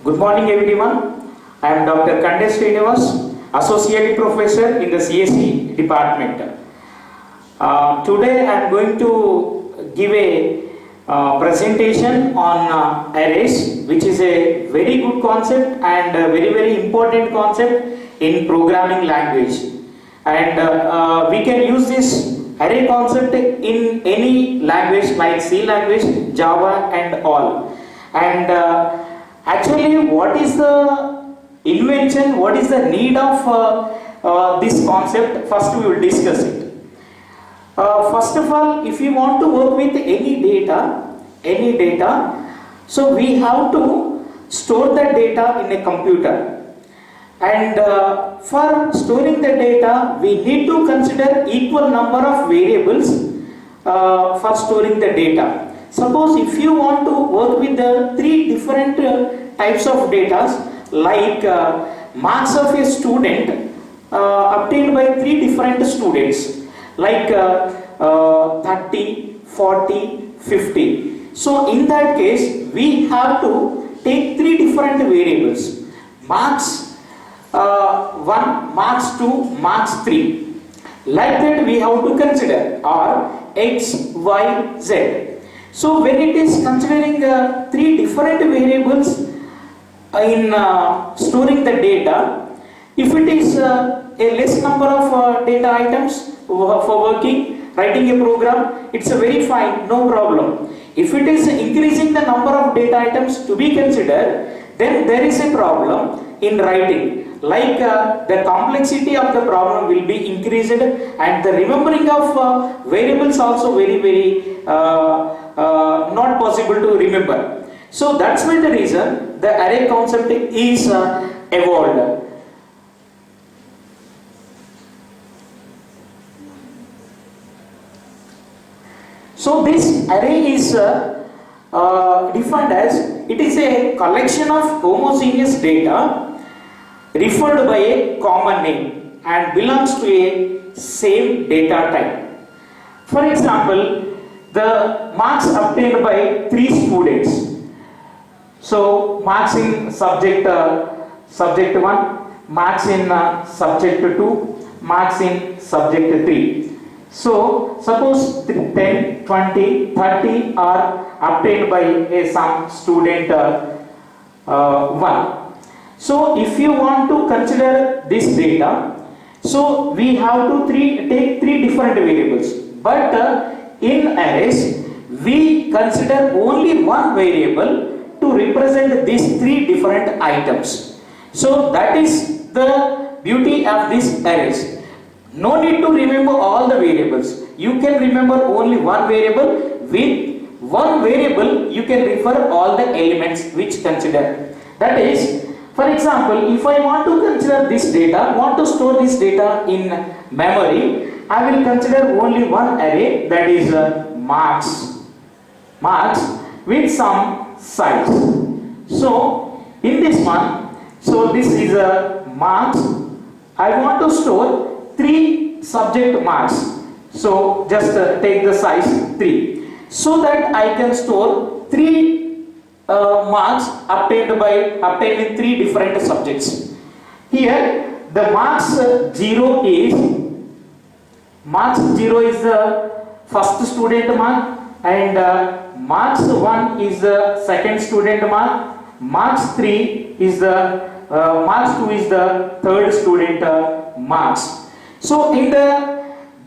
Good morning everyone. I am Dr. K Srinivas, Associate Professor in the CSE department. Today I am going to give a presentation on ARRAYS, which is a very good concept and a very important concept in programming language. And we can use this array concept in any language like C language, Java and all. And actually, what is the invention, what is the need of this concept? First we will discuss it. First of all, if you want to work with any data, so we have to store the data in a computer. And for storing the data, we need to consider equal number of variables for storing the data. Suppose if you want to work with the three different types of data, like marks of a student obtained by three different students, like 30, 40, 50. So in that case, we have to take three different variables: marks 1, marks 2, marks 3. Like that we have to consider or x, y, z. So when it is considering three different variables in storing the data, if it is a less number of data items for working, writing a program, it's a very fine, no problem. If it is increasing the number of data items to be considered, then there is a problem in writing. Like the complexity of the problem will be increased, and the remembering of variables also very not possible to remember. So that's why the reason the array concept is evolved. So this array is defined as it is a collection of homogeneous data referred by a common name and belongs to a same data type. For example, the marks obtained by three students. So marks in subject 1, marks in subject 2, marks in subject 3. So suppose 10, 20, 30 are obtained by some student 1. So if you want to consider this data, so we have to take three different variables. But in arrays, we consider only one variable to represent these three different items. So that is the beauty of this arrays. No need to remember all the variables. You can remember only one variable. With one variable, you can refer all the elements which consider. That is, for example, if I want to consider this data, want to store this data in memory, I will consider only one array, that is marks with some size. So in this one, so this is a marks. I want to store three subject marks. So just take the size 3, so that I can store three marks obtained in three different subjects. Here the marks 0 is the first student mark, and marks 1 is the second student mark, marks 3 is the marks 2 is the third student marks. So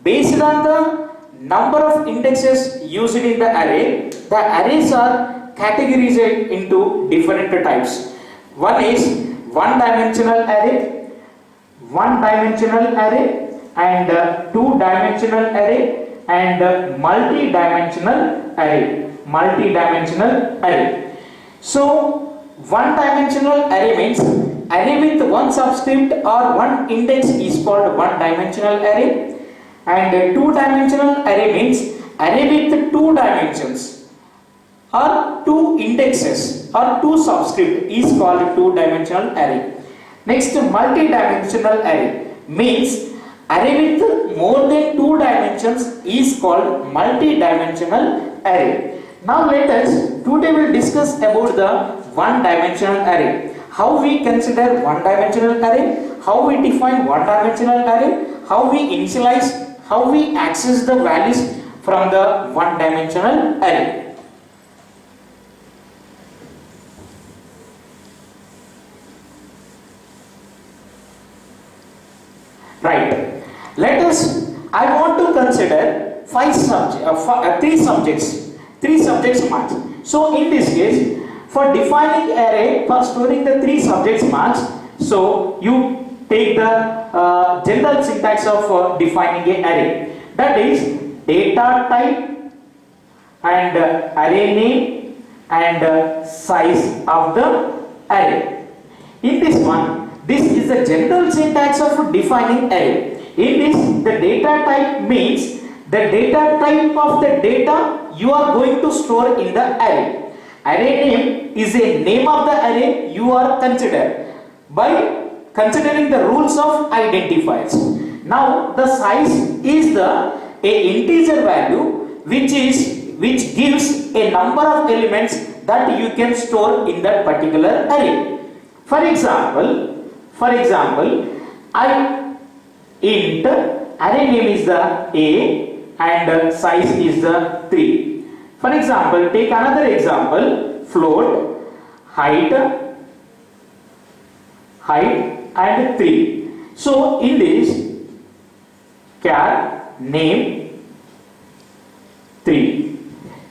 based on the number of indexes used in the array, the arrays are categorized into different types. One is one-dimensional array, and two-dimensional array, and multi-dimensional array. So one-dimensional array means array with one subscript or one index is called one-dimensional array, and two-dimensional array means array with two dimensions or two indexes or two subscript is called two-dimensional array. Next, multi-dimensional array means array with more than two dimensions is called multi-dimensional array. Now let us today will discuss about the one-dimensional array. How we consider one-dimensional array? How we define one-dimensional array? How we initialize? How we access the values from the one-dimensional array? Right. Let us. I want to consider three subjects marks. So in this case, for defining array, for storing the three subjects marks, so you take the general syntax of defining an array. That is data type and array name and size of the array. In this one, this is the general syntax of defining array. In this, the data type means the data type of the data you are going to store in the array. Array name is a name of the array you are considered by considering the rules of identifiers. Now the size is a integer value which gives a number of elements that you can store in that particular array. For example, I int array name is the A and size is the 3. For example, take another example, float height and 3. So in this char name 3.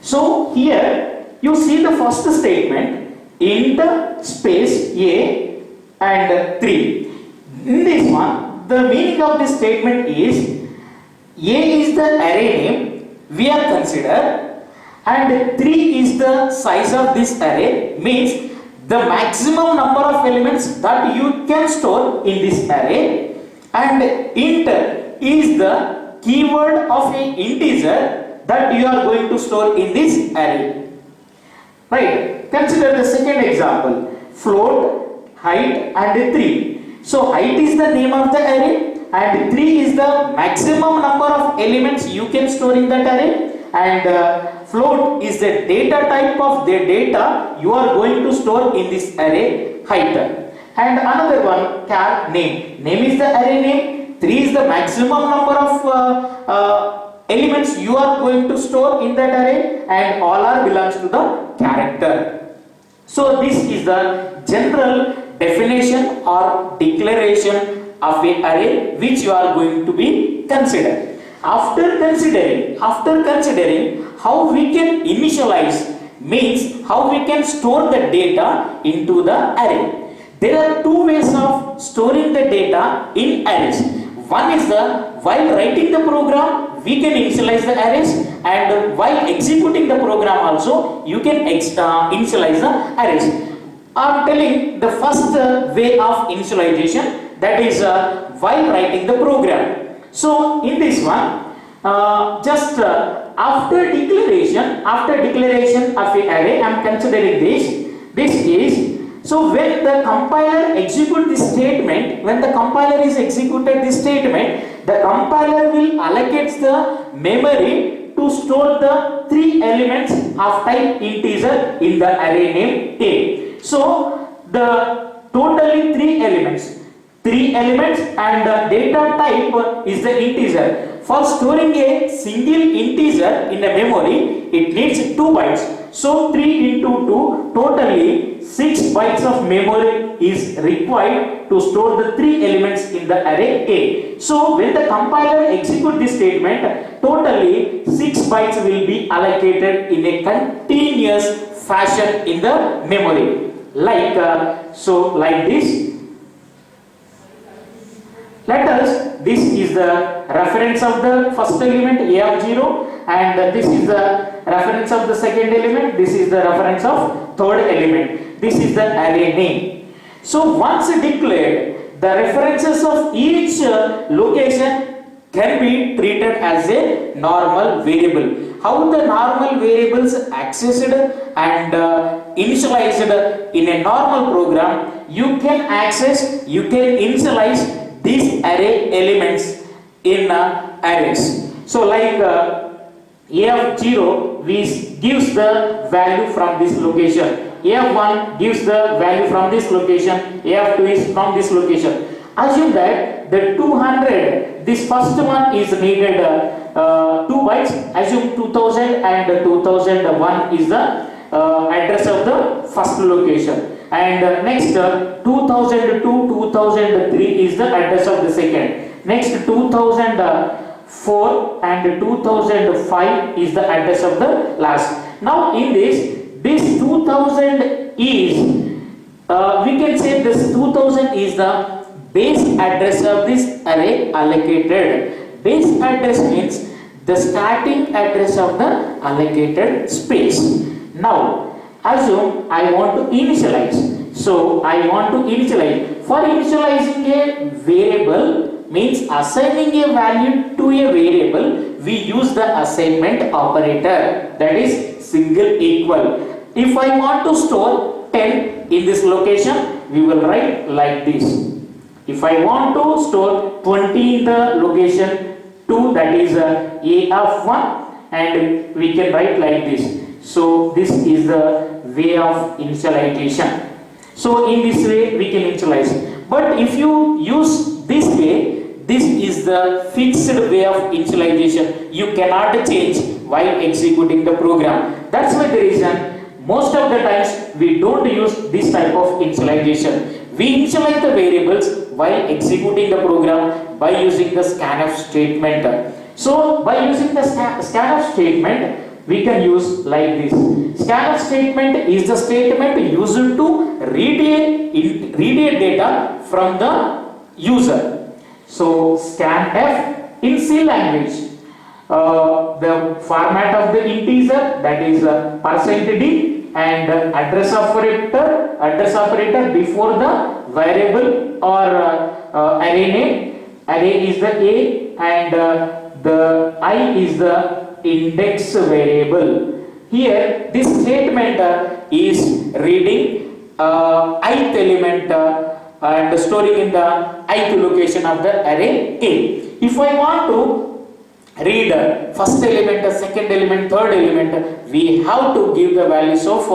So here you see the first statement int space A and 3. In this one, the meaning of this statement is A is the array name we are considered and 3 is the size of this array, means the maximum number of elements that you can store in this array, and int is the keyword of an integer that you are going to store in this array. Right, consider the second example, float height and 3. So height is the name of the array and 3 is the maximum number of elements you can store in that array, and float is the data type of the data you are going to store in this array, height. And another one, char name is the array name, 3 is the maximum number of elements you are going to store in that array, and all are belongs to the character. So this is the general definition or declaration of an array which you are going to be considered. After considering how we can initialize, means how we can store the data into the array. There are two ways of storing the data in arrays. One is while writing the program we can initialize the arrays, and while executing the program also you can initialize the arrays. I am telling the first way of initialization, that is while writing the program. So in this one, just after declaration of an array, I am considering this is, so when the compiler execute this statement, the compiler will allocate the memory to store the 3 elements of type integer in the array name A. So the totally 3 elements and the data type is the integer. For storing a single integer in a memory, it needs 2 bytes. So 3 into 2, totally 6 bytes of memory is required to store the 3 elements in the array A. So when the compiler executes this statement, totally 6 bytes will be allocated in a continuous fashion in the memory. Like this. This is the reference of the first element A of 0, and this is the reference of the second element, this is the reference of third element, this is the array name. So once declared, the references of each location can be treated as a normal variable. How the normal variables accessed and initialized in a normal program, you can initialize these array elements in arrays. So like A of 0 gives the value from this location, AF1 gives the value from this location, AF2 is from this location. Assume that the 200, this first one is needed 2 bytes. Assume 2000 and 2001 is the address of the first location. And next 2002, 2003 is the address of the second. Next 2004 and 2005 is the address of the last. Now in this 2000 is, we can say this 2000 is the base address of this array allocated. Base address means the starting address of the allocated space. Now assume I want to initialize. So I want to initialize. For initializing a variable means assigning a value to a variable, we use the assignment operator, that is single equal. If I want to store 10 in this location, we will write like this. If I want to store 20 in the location 2, that is A of 1, and we can write like this. So this is the way of initialization. So in this way we can initialize. But if you use this way, this is the fixed way of initialization. You cannot change while executing the program. That's why the reason most of the times we don't use this type of initialization. We initialize the variables while executing the program by using the scanf statement. So by using the scanf statement, we can use like this. Scanf statement is the statement used to read a data from the user. So scanf in C language, the format of the integer, that is %d, and address operator before the variable or array name. Array is the A and the I is the index variable. Here this statement is reading ith element and storing in the ith location of the array A. If I want to read first element, second element, third element, we have to give the values of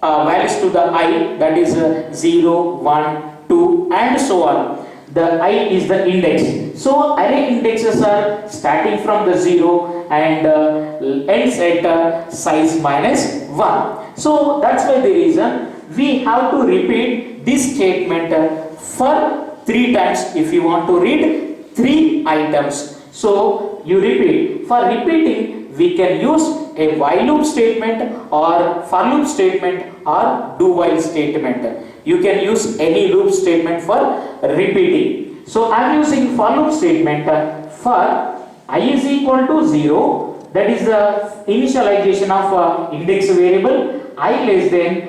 values to the I, that is 0, 1, 2 and so on. The I is the index. So array indexes are starting from the 0 and ends at size -1. So that's why the reason we have to repeat this statement for 3 times if you want to read 3 items. So you repeat. For repeating, we can use a while loop statement or for loop statement or do while statement. You can use any loop statement for repeating. So I am using for loop statement for I is equal to 0, that is the initialization of index variable. I less than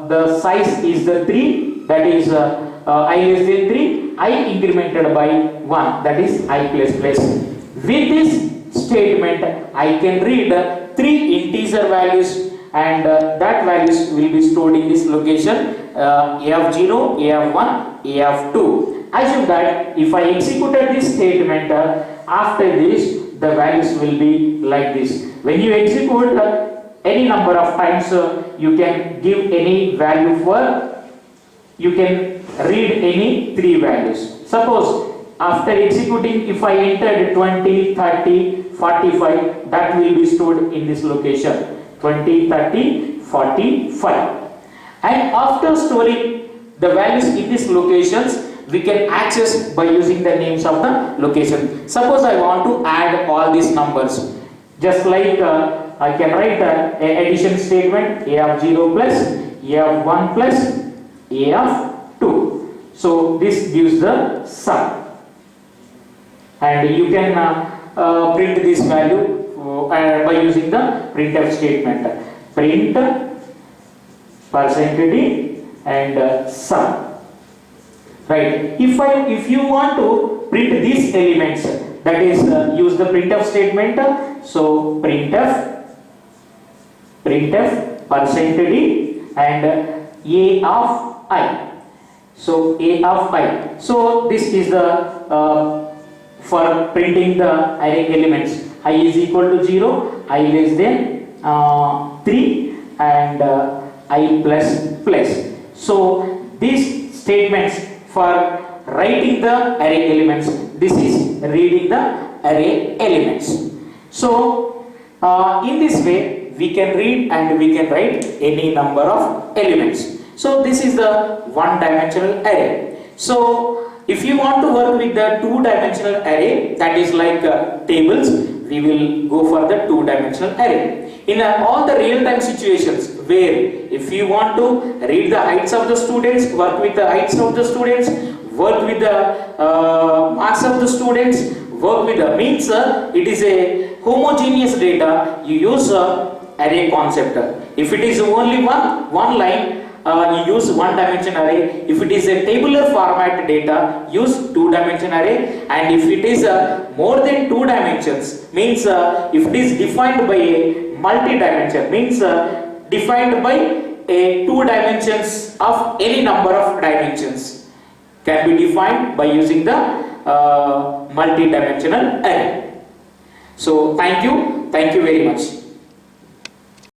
the size is the 3, that is I less than 3, I incremented by 1, that is I plus plus. With this statement I can read 3 integer values and that values will be stored in this location AF0, AF1, AF2. Assume that if I executed this statement after this, the values will be like this. When you execute any number of times, you can give any value for, you can read any 3 values. Suppose after executing, if I entered 20, 30, 45, that will be stored in this location 20, 30, 45. And after storing the values in these locations, we can access by using the names of the location. Suppose I want to add all these numbers, just like I can write a addition statement AF0 plus AF1 plus AF2. So this gives the sum, and you can print this value by using the printf statement. Print %d and sum. Right. If you want to print these elements, that is use the printf statement. So printf %d and a of I. So a of I. So this is the for printing the array elements. I is equal to 0, I less than 3 and I plus plus. So these statements for writing the array elements, this is reading the array elements. So in this way we can read and we can write any number of elements. So this is the one dimensional array. So if you want to work with the two dimensional array, that is like tables, we will go for the two dimensional array. In all the real time situations where if you want to read the heights of the students, work with the heights of the students, work with the marks of the students, work with the means, it is a homogeneous data, you use array concept. If it is only one line, you use one dimension array. If it is a tabular format data, use two dimension array. And if it is more than two dimensions, means if it is defined by a multi-dimension, means defined by a two dimensions of any number of dimensions, can be defined by using the multi-dimensional array. So thank you very much.